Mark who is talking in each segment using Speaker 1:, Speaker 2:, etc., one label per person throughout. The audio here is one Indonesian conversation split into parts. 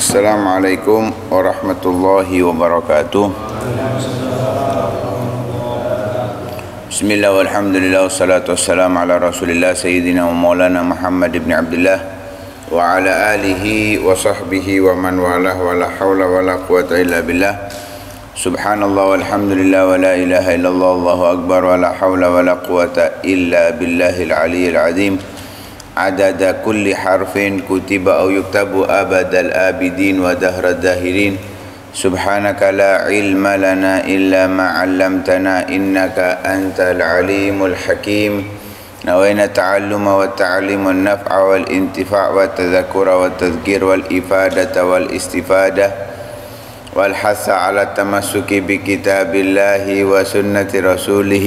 Speaker 1: Assalamualaikum warahmatullahi wabarakatuh. Bismillah walhamdulillah wassalatu wassalamu ala rasulillah sayyidina wa maulana Muhammad ibn Abdullah wa ala alihi wa sahbihi wa man walah wa la hawla wa la quwata illa billah. Subhanallah walhamdulillah wa la ilaha illallah Allahu akbar wa la hawla wa la quwata illa billahil aliyyil azim. Adada kulli harfin kutiba au yuktabu abadal abidin wa dahra dahirin. Subhanaka la ilma lana illa ma 'allamtana innaka antal alimul hakim. Nawaina ta'alluma wa ta'lima an-naf'a wal intifa' wa tadhakkura wa tadhkir wal ifadata wal istifadah wal hasa 'ala tamassuki bi kitabillahi wa sunnati rasulih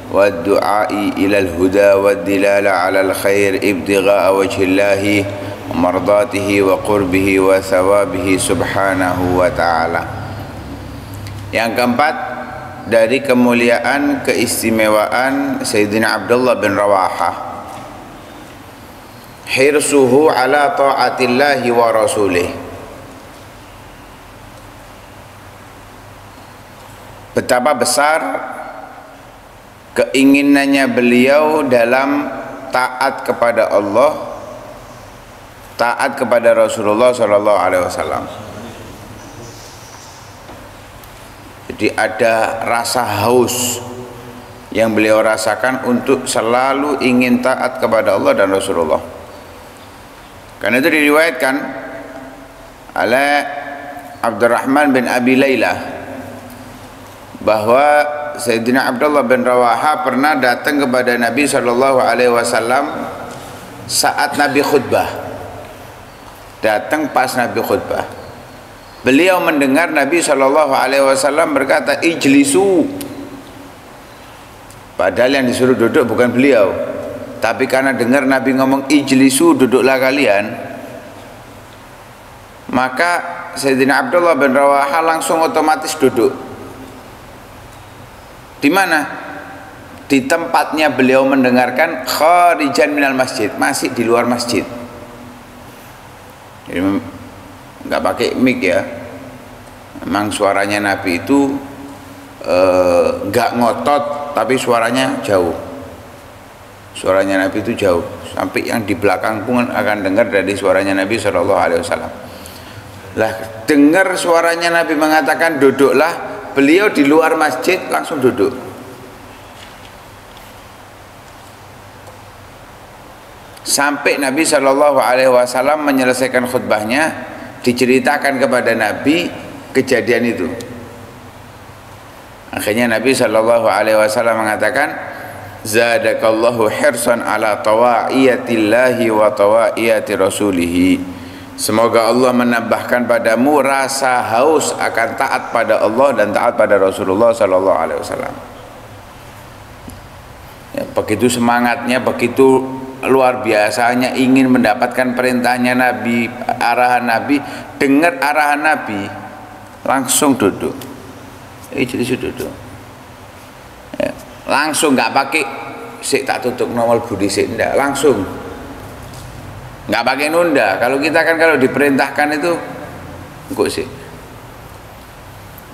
Speaker 1: والدعاء إلى الهدى والدلالة على الخير ابتغاء وجه الله ومرضاته وقربه وثوابه سبحانه وتعالى. Yang keempat, dari kemuliaan keistimewaan Sayyidina Abdullah bin Rawaha, hirsuhu ala ta'atillahi wa rasulih. Betapa besar keinginannya beliau dalam taat kepada Allah, taat kepada Rasulullah sallallahu alaihi wasallam. Jadi ada rasa haus yang beliau rasakan untuk selalu ingin taat kepada Allah dan Rasulullah. Karena itu diriwayatkan oleh Abdurrahman bin Abi Layla bahwa Sayyidina Abdullah bin Rawaha pernah datang kepada Nabi sallallahu alaihi wasallam saat Nabi khutbah. Datang pas Nabi khutbah. Beliau mendengar Nabi sallallahu alaihi wasallam berkata, "Ijlisu." Padahal yang disuruh duduk bukan beliau. Tapi karena dengar Nabi ngomong ijlisu, duduklah kalian, maka Sayyidina Abdullah bin Rawaha langsung otomatis duduk. Di mana? Di tempatnya beliau mendengarkan, kharijan minal masjid, masih di luar masjid. Jadi nggak pakai mic ya. Memang suaranya Nabi itu nggak ngotot, tapi suaranya jauh. Suaranya Nabi itu jauh, sampai yang di belakang pun akan dengar dari suaranya Nabi Shallallahu Alaihi Wasallam. Lah, dengar suaranya Nabi mengatakan duduklah. Beliau di luar masjid langsung duduk. Sampai Nabi Shallallahu Alaihi Wasallam menyelesaikan khutbahnya, diceritakan kepada Nabi kejadian itu. Akhirnya Nabi Shallallahu Alaihi Wasallam mengatakan, "Zadakallahu hirsan ala tawa'iyatillahi wa tawa'iyati rasulihi." Semoga Allah menambahkan padamu rasa haus akan taat pada Allah dan taat pada Rasulullah sallallahu alaihi wasallam. Ya, begitu semangatnya, begitu luar biasanya ingin mendapatkan perintahnya Nabi, arahan Nabi, dengar arahan Nabi, langsung duduk. Jadi duduk. Ya, langsung nggak pakai sik tak tutup nomor budi sik, enggak, langsung. Nggak pakai nunda. Kalau kita kan kalau diperintahkan itu kok sih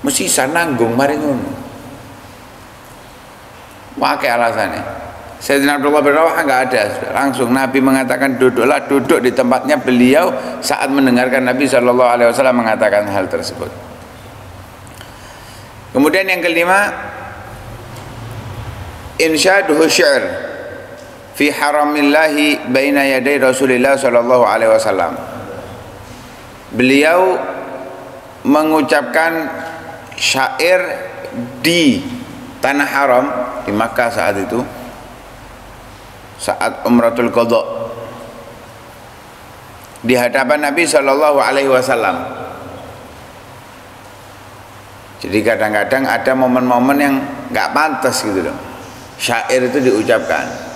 Speaker 1: mesti sananggung mari ngono. Pakai alasannya. Sayyidina Abdullah bin Rawaha nggak ada, langsung Nabi mengatakan duduklah, duduk di tempatnya beliau saat mendengarkan Nabi Shallallahu Alaihi Wasallam mengatakan hal tersebut. Kemudian yang kelima, insyaduhu syair fi haramillahi baina yaday Rasulillah sallallahu alaihi wasallam. Beliau mengucapkan syair di tanah haram di Makkah saat itu, saat Umratul Qadha, di hadapan Nabi sallallahu alaihi wasallam. Jadi kadang-kadang ada momen-momen yang nggak pantas gitu loh, syair itu diucapkan.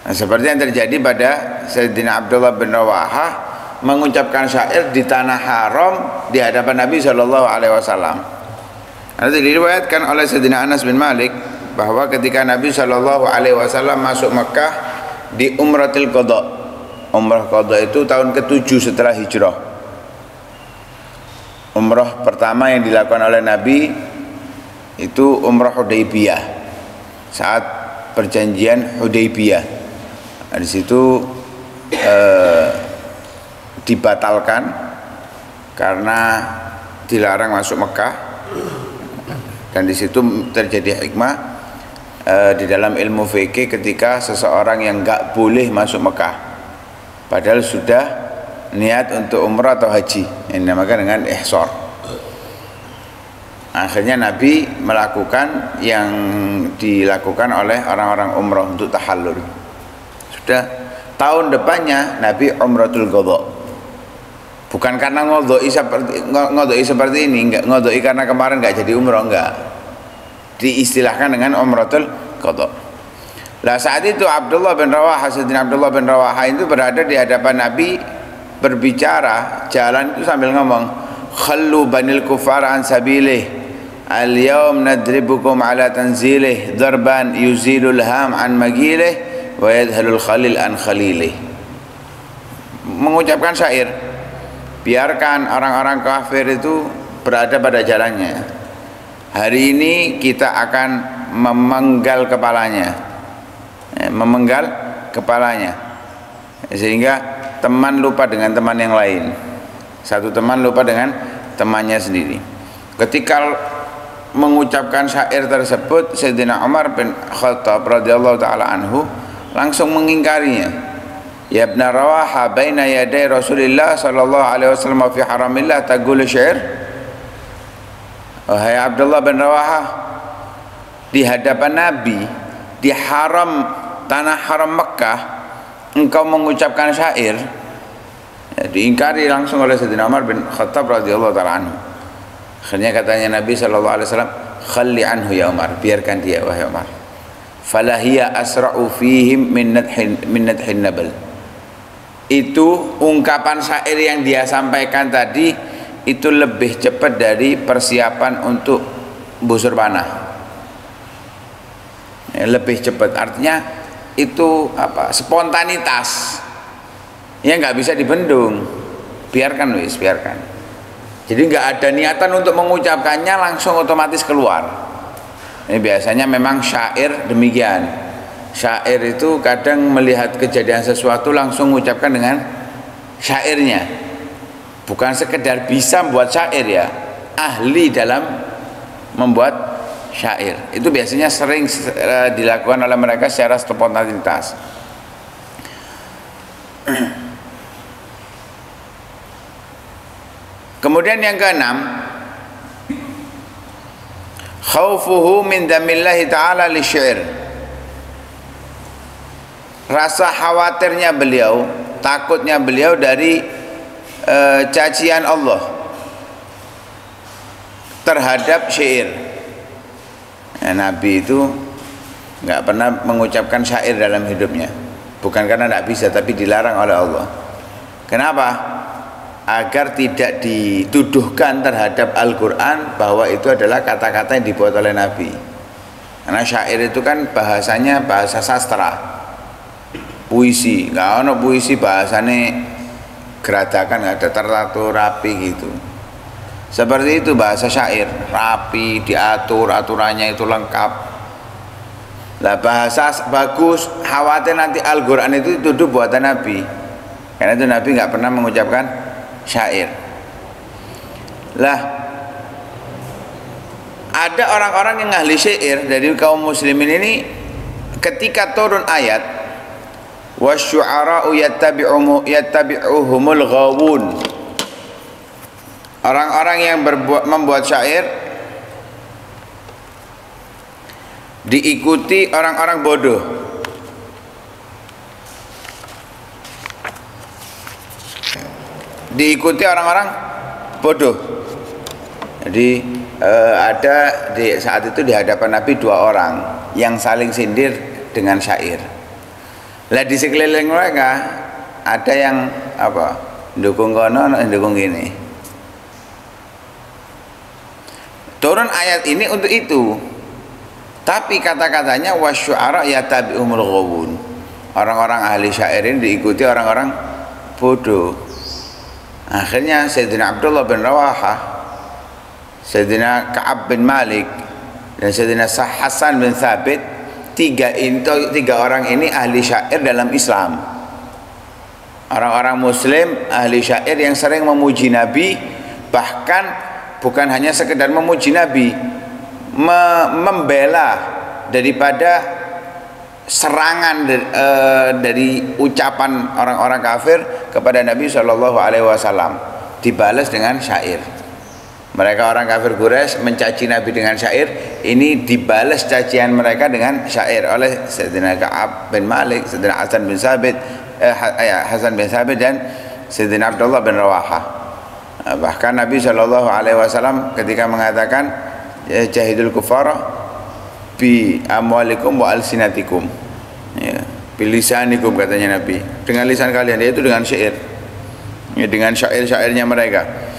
Speaker 1: Nah, seperti yang terjadi pada Sayyidina Abdullah bin Rawaha mengucapkan syair di tanah haram di hadapan Nabi Shallallahu Alaihi Wasallam. Nanti diriwayatkan oleh Sayyidina Anas bin Malik bahwa ketika Nabi Shallallahu Alaihi Wasallam masuk Mekah di Umratul Qadha, Umrah qadha itu tahun ke-7 setelah hijrah. Umrah pertama yang dilakukan oleh Nabi itu umrah Hudaybiyah, saat perjanjian Hudaybiyah. Nah, di situ dibatalkan karena dilarang masuk Mekah, dan di situ terjadi hikmah di dalam ilmu fikih ketika seseorang yang enggak boleh masuk Mekah padahal sudah niat untuk umrah atau haji, yang dinamakan dengan ihsar. Akhirnya Nabi melakukan yang dilakukan oleh orang-orang umrah untuk tahallul. Sudah tahun depannya Nabi umratul qadha. Bukan karena ngodoi seperti ini, enggak ngodoi karena kemarin enggak jadi umrah, enggak. Diistilahkan dengan umratul qadha. Lah saat itu Abdullah bin Rawaha, Sayyidina Abdullah bin Rawaha itu berada di hadapan Nabi berbicara, jalan itu sambil ngomong, "Khallu banil kufara an sabilih. Al-yawm nadribukum ala tanzilih darban yuzilul ham an magilih wa yadhalul khalil an khalilih." Mengucapkan syair, biarkan orang-orang kafir itu berada pada jalannya. Hari ini kita akan memenggal kepalanya, sehingga teman lupa dengan teman yang lain, satu teman lupa dengan temannya sendiri. Ketika mengucapkan syair tersebut, Sayyidina Umar bin Khattab radhiyallahu taala anhu langsung mengingkarinya. "Ya ibn Rawaha, baina yaday Rasulillah sallallahu alaihi wasallam fi haramillah taqulu syair?" Wahai Abdullah bin Rawaha, di hadapan Nabi di tanah haram Mekah engkau mengucapkan syair? Ya, diingkari langsung oleh Sayyidina Umar bin Khattab radhiyallahu taala anhu. Akhirnya katanya Nabi sallallahu alaihi wasallam, "Khalli anhu ya Umar, biarkan dia wahai Umar. Falahiya asra'u fihim min nadhin nabal." Itu ungkapan syair yang dia sampaikan tadi itu lebih cepat dari persiapan untuk busur panah. Ya, lebih cepat, artinya itu apa? Spontanitas. Ya nggak bisa dibendung. Biarkan wis, biarkan. Jadi nggak ada niatan untuk mengucapkannya, langsung otomatis keluar. Ini biasanya memang syair demikian. Syair itu kadang melihat kejadian sesuatu langsung mengucapkan dengan syairnya. Bukan sekedar bisa membuat syair ya, ahli dalam membuat syair. Itu biasanya sering dilakukan oleh mereka secara spontanitas. Kemudian yang keenam, khaufuhu min damillahi ta'ala li syair. Rasa khawatirnya beliau, takutnya beliau dari cacian Allah terhadap syair. Nabi itu nggak pernah mengucapkan syair dalam hidupnya, bukan karena tidak bisa, tapi dilarang oleh Allah. Kenapa? Agar tidak dituduhkan terhadap Al-Quran bahwa itu adalah kata-kata yang dibuat oleh Nabi. Karena syair itu kan bahasanya bahasa sastra, puisi. Nggak ada puisi bahasanya geradakan, nggak ada tertata rapi gitu. Seperti itu bahasa syair, rapi, diatur, aturannya itu lengkap. Lah bahasa bagus, khawatir nanti Al-Quran itu dituduh buatan Nabi. Karena itu Nabi nggak pernah mengucapkan syair. Lah ada orang-orang yang ahli syair dari kaum muslimin ini, ketika turun ayat wasyu'ara'u yattabi'uhumul ghawun, orang-orang yang membuat syair diikuti orang-orang bodoh. Diikuti orang-orang bodoh. Jadi ada di saat itu di hadapan Nabi dua orang yang saling sindir dengan syair. Lah di sekeliling mereka ada yang apa? Dukung kono, dukung gini. Turun ayat ini untuk itu. Tapi kata-katanya wasyu'ara yatabi'umul ghawun. orang-orang ahli syair ini diikuti orang-orang bodoh. Akhirnya Sayyidina Abdullah bin Rawaha, Sayyidina Ka'ab bin Malik, dan Sayyidina Hasan bin Thabit, tiga orang ini ahli syair dalam Islam. Orang-orang muslim ahli syair yang sering memuji Nabi, bahkan bukan hanya sekedar memuji Nabi, membela daripada serangan dari ucapan orang-orang kafir kepada Nabi Shallallahu Alaihi Wasallam, dibalas dengan syair. Mereka orang kafir Quraisy mencaci Nabi dengan syair, ini dibalas cacian mereka dengan syair oleh Sayyidina Ka'ab bin Malik, Sayyidina Hasan bin Thabit dan Sayyidina Abdullah bin Rawaha. Bahkan Nabi Shallallahu Alaihi Wasallam ketika mengatakan jahidul kufara bi amwalikum wa alsinatikum, ya, bilisanikum katanya Nabi, dengan lisan kalian, yaitu dengan syair, ya, dengan syair-syairnya mereka.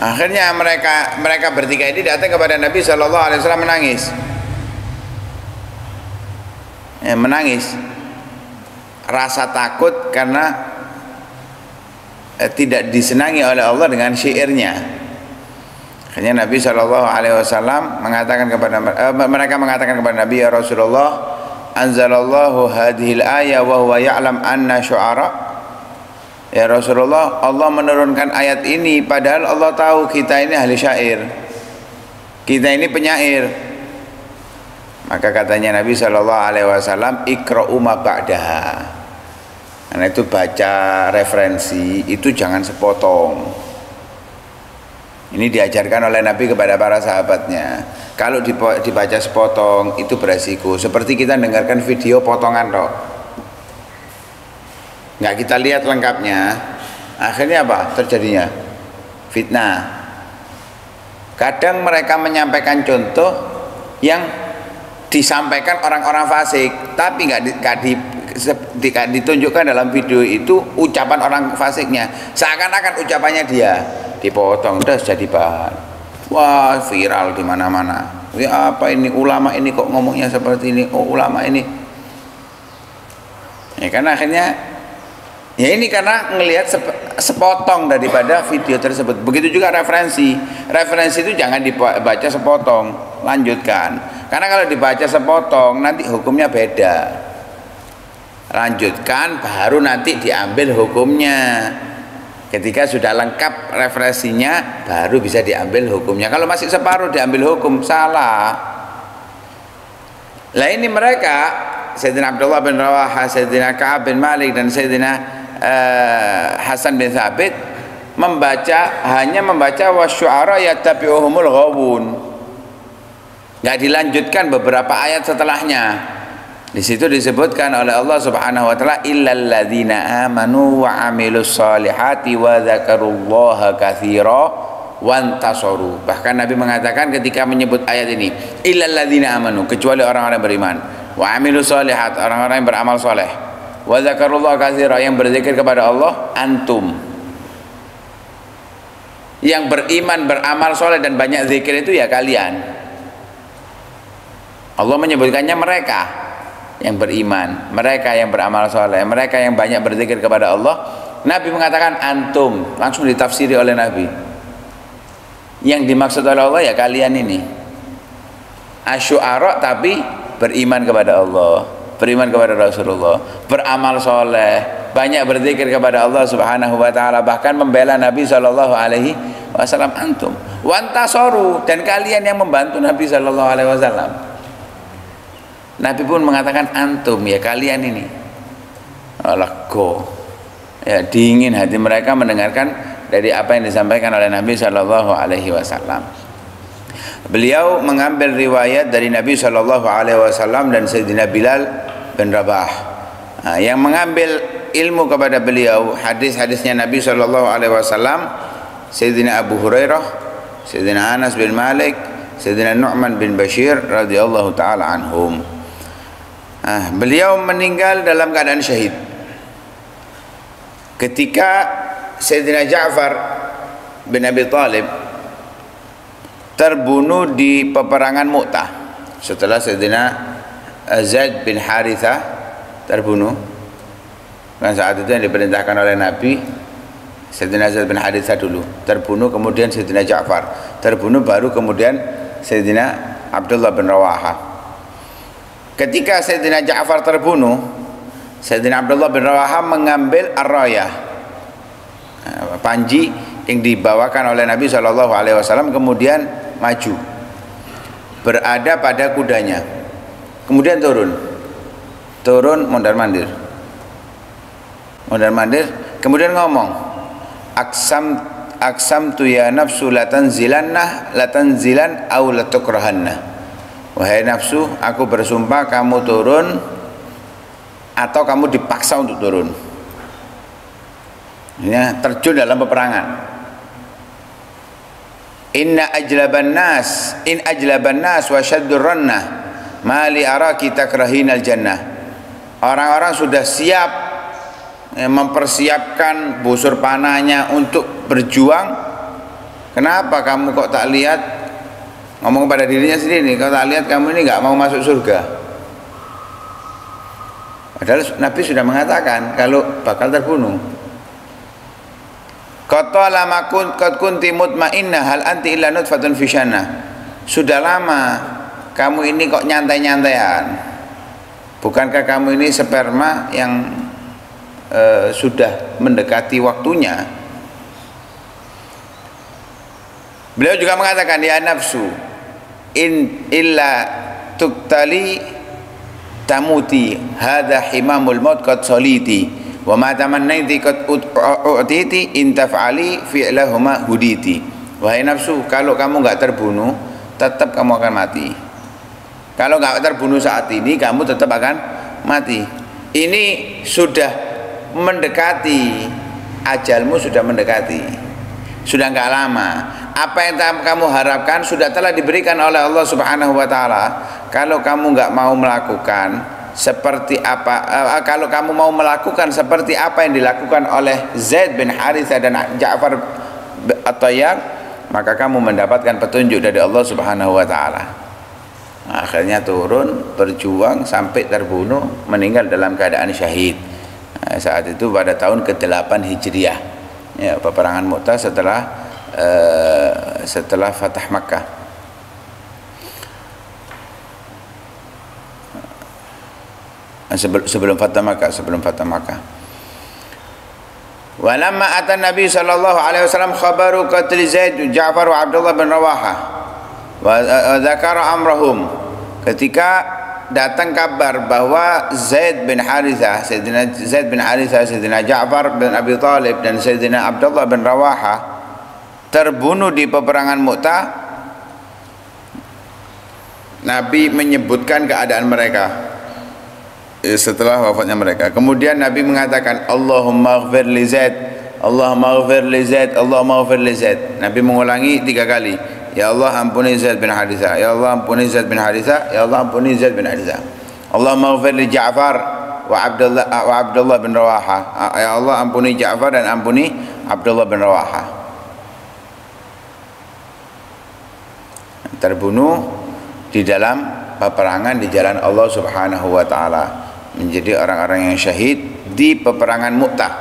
Speaker 1: Akhirnya mereka bertiga ini datang kepada Nabi Shallallahu Alaihi Wasallam menangis, ya, menangis, rasa takut karena tidak disenangi oleh Allah dengan syairnya. Akhirnya Nabi Shallallahu Alaihi Wasallam mengatakan kepada mereka mengatakan kepada Nabi, ya Rasulullah, anzalallahu hadhil ayah wa huwa ya'lam anna syu'ara. Ya Rasulullah, Allah menurunkan ayat ini padahal Allah tahu kita ini ahli syair, kita ini penyair. Maka katanya Nabi Shallallahu Alaihi Wasallam, ikra'u ma ba'daha. Karena itu baca referensi itu jangan sepotong. Ini diajarkan oleh Nabi kepada para sahabatnya. Kalau dibaca sepotong itu beresiko. Seperti kita dengarkan video potongan toh, nggak kita lihat lengkapnya. Akhirnya apa terjadinya? Fitnah. Kadang mereka menyampaikan contoh yang disampaikan orang-orang fasik, tapi nggak ditunjukkan dalam video itu ucapan orang fasiknya, seakan-akan ucapannya dia dipotong, terus jadi bahan. Wah, viral di mana-mana. Ya, apa ini ulama ini kok ngomongnya seperti ini? Oh, ulama ini. Ya kan akhirnya ya ini karena ngelihat sepotong daripada video tersebut. Begitu juga referensi. Referensi itu jangan dibaca sepotong, lanjutkan. Karena kalau dibaca sepotong nanti hukumnya beda. Lanjutkan baru nanti diambil hukumnya. Ketika sudah lengkap referensinya baru bisa diambil hukumnya. Kalau masih separuh diambil hukum, salah. Lah ini mereka Sayyidina Abdullah bin Rawaha, Sayyidina Ka'ab bin Malik dan Sayyidina Hasan bin Thabit hanya membaca wasyu'ara yattabi'uhumul ghawun. Enggak dilanjutkan beberapa ayat setelahnya. Di situ disebutkan oleh Allah Subhanahu wa taala, illal ladzina amanu wa amilus solihati wa dzakarullaha katsira wantasaru. Bahkan Nabi mengatakan ketika menyebut ayat ini, illal ladzina amanu, kecuali orang-orang beriman, wa amilus solihat, orang-orang yang beramal soleh, wa dzakarullaha katsira, yang berzikir kepada Allah, antum. Yang beriman, beramal soleh dan banyak zikir itu ya kalian. Allah menyebutkannya mereka yang beriman, mereka yang beramal soleh, mereka yang banyak berzikir kepada Allah. Nabi mengatakan antum, langsung ditafsiri oleh Nabi. Yang dimaksud oleh Allah ya kalian ini. Asyu'ara tapi beriman kepada Allah, beriman kepada Rasulullah, beramal soleh, banyak berzikir kepada Allah Subhanahu wa taala, bahkan membela Nabi Shallallahu Alaihi Wasallam. Antum wantasoru, dan kalian yang membantu Nabi Shallallahu Alaihi Wasallam. Nabi pun mengatakan antum, ya kalian ini. Lego, ya dingin hati mereka mendengarkan dari apa yang disampaikan oleh Nabi Shallallahu Alaihi Wasallam. Beliau mengambil riwayat dari Nabi Shallallahu Alaihi Wasallam dan Sayyidina Bilal bin Rabah. Nah, yang mengambil ilmu kepada beliau hadis-hadisnya Nabi Shallallahu Alaihi Wasallam, Sayyidina Abu Hurairah, Sayyidina Anas bin Malik, Sayyidina Nu'man bin Bashir radhiyallahu taala anhum. Beliau meninggal dalam keadaan syahid ketika Sayyidina Ja'far bin Abi Thalib terbunuh di peperangan Mu'tah setelah Sayyidina Zaid bin Harithah terbunuh. Kan saat itu yang diperintahkan oleh Nabi, Sayyidina Zaid bin Harithah dulu terbunuh, kemudian Sayyidina Ja'far terbunuh, baru kemudian Sayyidina Abdullah bin Rawaha. Ketika Sayyidina Ja'far terbunuh, Sayyidina Abdullah bin Rawaha mengambil ar-rayah, panji yang dibawakan oleh Nabi SAW, kemudian maju berada pada kudanya, kemudian turun mondar-mandir, kemudian ngomong, aksam tu ya nafsu latanzilan au latukrahanna. Wahai nafsu, aku bersumpah kamu turun atau kamu dipaksa untuk turun. Ya, terjun dalam peperangan. In ajlaban nas wa syaddur rannah ma li araki takrahinal jannah. Orang-orang sudah siap mempersiapkan busur panahnya untuk berjuang. Kenapa kamu kok tak lihat, ngomong pada dirinya sendiri, kau tak lihat kamu ini nggak mau masuk surga? Padahal Nabi sudah mengatakan kalau bakal terbunuh. Qatala makun qad kunti mutmainnah hal anti illa nutfatun fi syannah. Sudah lama kamu ini kok nyantai-nyantaian. Bukankah kamu ini sperma yang sudah mendekati waktunya? Beliau juga mengatakan, ya nafsu in illa tuktali tamuti hadha himamul maut qad saliti wa ma tamannaiti qad u'titi in taf'ali fi'lahuma huditi. Wahai nafsu, kalau kamu enggak terbunuh tetap kamu akan mati. Kalau enggak terbunuh saat ini kamu tetap akan mati. Ini sudah mendekati, ajalmu sudah mendekati, sudah enggak lama. Apa yang kamu harapkan sudah telah diberikan oleh Allah Subhanahu wa taala. Kalau kamu enggak mau melakukan seperti apa, kalau kamu mau melakukan seperti apa yang dilakukan oleh Zaid bin Harithah dan Ja'far at-Tayyar, maka kamu mendapatkan petunjuk dari Allah Subhanahu wa taala. Akhirnya turun, berjuang sampai terbunuh, meninggal dalam keadaan syahid. Saat itu pada tahun ke-8 Hijriah. Ya, peperangan Mu'tah setelah Fatah Makkah. Sebelum Fatah Makkah. Walamma atan Nabi sallallahu alaihi wasallam khabaru qatl Zaid, Ja'far wa Abdullah bin Rawaha wa dzakara amrahum. Ketika datang kabar bahwa Zaid bin Harithah, Sayyidina Ja'far bin Abi Thalib dan Sayyidina Abdullah bin Rawaha terbunuh di peperangan Mu'tah, Nabi menyebutkan keadaan mereka setelah wafatnya mereka. Kemudian Nabi mengatakan, Allahumma ighfir li Zaid, Allahumma ighfir li Zaid, Allahumma ighfir li Zaid. Nabi mengulangi 3 kali, ya Allah ampuni Zaid bin Harithah, ya Allah ampuni Zaid bin Harithah, ya Allah ampuni Zaid bin Harithah. Allahumma ighfir li Ja'far wa Abdullah bin Rawaha, ya Allah ampuni Ja'far dan ampuni Abdullah bin Rawaha. Terbunuh di dalam peperangan di jalan Allah Subhanahu wa taala, menjadi orang-orang yang syahid di peperangan Mu'tah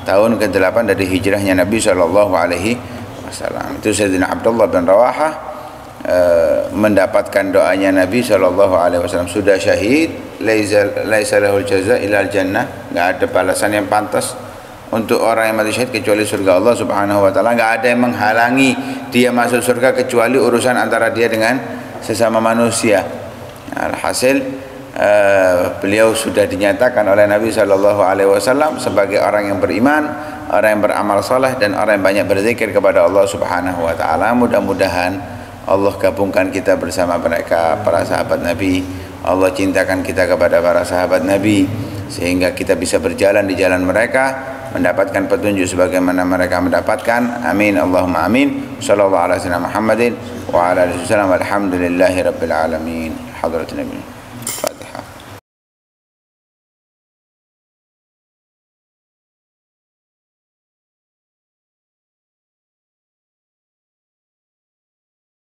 Speaker 1: tahun ke-8 dari hijrahnya Nabi sallallahu alaihi wasallam. Itu Sayyidina Abdullah bin Rawaha mendapatkan doanya Nabi sallallahu alaihi wasallam, sudah syahid, laisa lahul jaza illa al jannah, enggak ada balasan yang pantas untuk orang yang mati syahid kecuali surga Allah Subhanahu wa taala. Enggak ada yang menghalangi dia masuk surga kecuali urusan antara dia dengan sesama manusia. Alhasil beliau sudah dinyatakan oleh Nabi sallallahu alaihi wasallam sebagai orang yang beriman, orang yang beramal saleh dan orang yang banyak berzikir kepada Allah Subhanahu wa taala. Mudah-mudahan Allah gabungkan kita bersama mereka, para sahabat Nabi. Allah cintakan kita kepada para sahabat Nabi sehingga kita bisa berjalan di jalan mereka, mendapatkan petunjuk sebagaimana mereka mendapatkan. Amin Allahumma amin. Sallallahu alaihi wasallam Muhammadin wa ala alihi wasallam. Alhamdulillahirabbil alamin. Hadratin Nabi.